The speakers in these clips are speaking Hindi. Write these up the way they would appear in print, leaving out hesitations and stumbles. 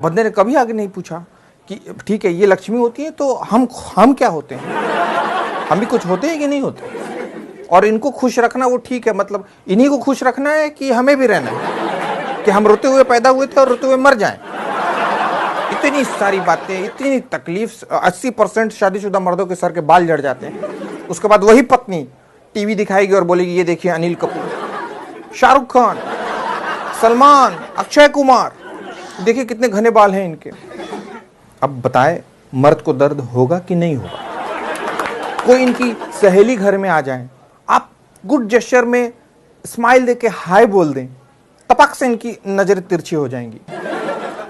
बंदे ने कभी आगे नहीं पूछा कि ठीक है ये लक्ष्मी होती है तो हम क्या होते हैं, हम भी कुछ होते हैं कि नहीं होते। और इनको खुश रखना वो ठीक है, मतलब इन्हीं को खुश रखना है कि हमें भी रहना है कि हम रोते हुए पैदा हुए थे और रोते हुए मर जाएं। इतनी सारी बातें, इतनी तकलीफ। 80% शादीशुदा मर्दों के सर के बाल झड़ जाते हैं। उसके बाद वही पत्नी टीवी दिखाएगी और बोलेगी ये देखिए अनिल कपूर, शाहरुख खान, सलमान, अक्षय कुमार, देखिए कितने घने बाल हैं इनके। अब बताए मर्द को दर्द होगा कि नहीं होगा। कोई इनकी सहेली घर में आ जाए, आप गुड जेस्चर में स्माइल देके हाय बोल दें, टपक से इनकी नजर तिरछी हो जाएंगी।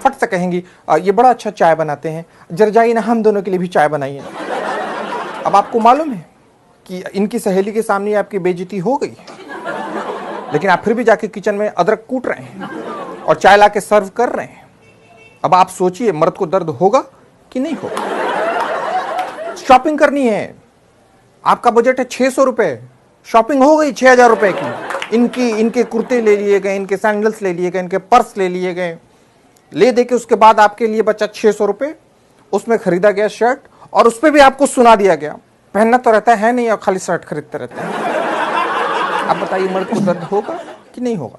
फट से कहेंगी ये बड़ा अच्छा चाय बनाते हैं, जरा जाइए ना हम दोनों के लिए भी चाय बनाइए। अब आपको मालूम है कि इनकी सहेली के सामने आपकी बेइज्जती हो गई, लेकिन आप फिर भी जाके किचन में अदरक कूट रहे हैं और चाय लाके सर्व कर रहे हैं। अब आप सोचिए मर्द को दर्द होगा कि नहीं होगा। शॉपिंग करनी है, आपका बजट है 600 रुपए, शॉपिंग हो गई 6000 रुपए की। इनके कुर्ते ले लिए गए, इनके सैंडल्स ले लिए गए, इनके पर्स ले लिए गए। ले दे के उसके बाद आपके लिए बचा 600 रुपए, उसमें खरीदा गया शर्ट और उस पर भी आपको सुना दिया गया पहनना तो रहता है नहीं और खाली शर्ट खरीदते रहते हैं। अब बताइए मर्द को दर्द होगा कि नहीं होगा।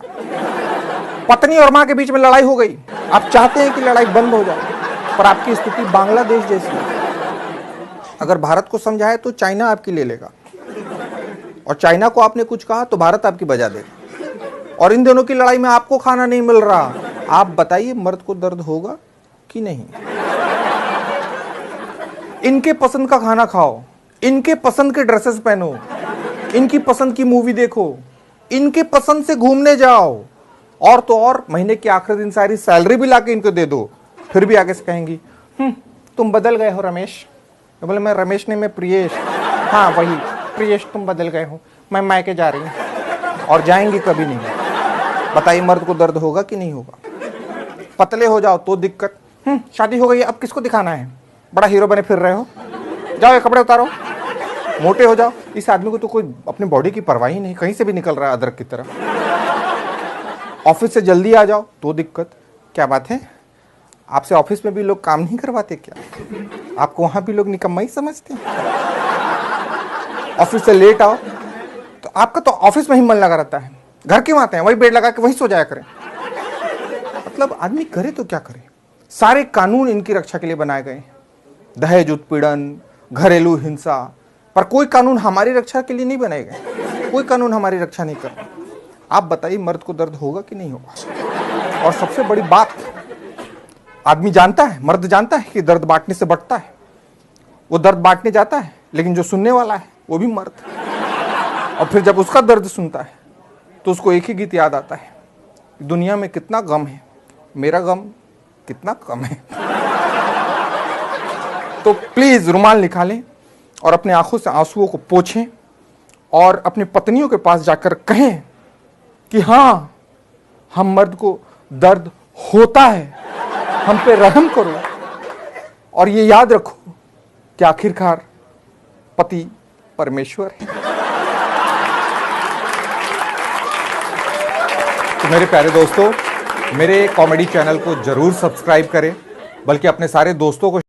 पत्नी और मां के बीच में लड़ाई हो गई, आप चाहते हैं कि लड़ाई बंद हो जाए, पर आपकी स्थिति बांग्लादेश जैसी है। अगर भारत को समझाए तो चाइना आपकी ले लेगा, और चाइना को आपने कुछ कहा तो भारत आपकी बजा देगा। और इन दोनों की लड़ाई में आपको खाना नहीं मिल रहा। आप बताइए मर्द को दर्द होगा कि नहीं। इनके पसंद का खाना खाओ, इनके पसंद के ड्रेसेस पहनो, इनकी पसंद की मूवी देखो, इनके पसंद से घूमने जाओ, और तो और महीने के आखिरी दिन सारी सैलरी भी लाके इनको दे दो। फिर भी आगे से कहेंगी तुम बदल गए हो रमेश। तो बोले मैं रमेश नहीं, मैं प्रियेश। हाँ वही प्रियेश, तुम बदल गए हो, मैं मायके जा रही हूँ। और जाएंगी कभी नहीं। बताइए मर्द को दर्द होगा कि नहीं होगा। पतले हो जाओ तो दिक्कत, शादी हो गई अब किसको दिखाना है, बड़ा हीरो बने फिर रहे हो, जाओ ये कपड़े उतारो। मोटे हो जाओ, इस आदमी को तो कोई अपनी बॉडी की परवाह ही नहीं, कहीं से भी निकल रहा है अदरक की तरह। ऑफिस से जल्दी आ जाओ तो दिक्कत। क्या बात है, आपसे ऑफिस में भी लोग काम नहीं करवाते क्या? आपको वहां भी लोग निकम्मा ही समझते हैं। ऑफिस से लेट आओ तो आपका तो ऑफिस में ही मन लगा रहता है, घर क्यों आते हैं, वही बेड लगा के वही सो जाया करें। मतलब आदमी करे तो क्या करे। सारे कानून इनकी रक्षा के लिए बनाए गए, दहेज उत्पीड़न, घरेलू हिंसा, पर कोई कानून हमारी रक्षा के लिए नहीं बनाए गए। कोई कानून हमारी रक्षा नहीं कर रहा। आप बताइए मर्द को दर्द होगा कि नहीं होगा। और सबसे बड़ी बात, आदमी जानता है, मर्द जानता है कि दर्द बांटने से बढ़ता है। वो दर्द बांटने जाता है, लेकिन जो सुनने वाला है वो भी मर्द। और फिर जब उसका दर्द सुनता है तो उसको एक ही गीत याद आता है, दुनिया में कितना गम है, मेरा गम कितना कम है। तो प्लीज रुमाल निकालें और अपने आंखों से आंसुओं को पोंछें और अपनी पत्नियों के पास जाकर कहें कि हाँ हम मर्द को दर्द होता है, हम पे रहम करो। और ये याद रखो कि आखिरकार पति परमेश्वर है। तो मेरे प्यारे दोस्तों, मेरे कॉमेडी चैनल को जरूर सब्सक्राइब करें, बल्कि अपने सारे दोस्तों को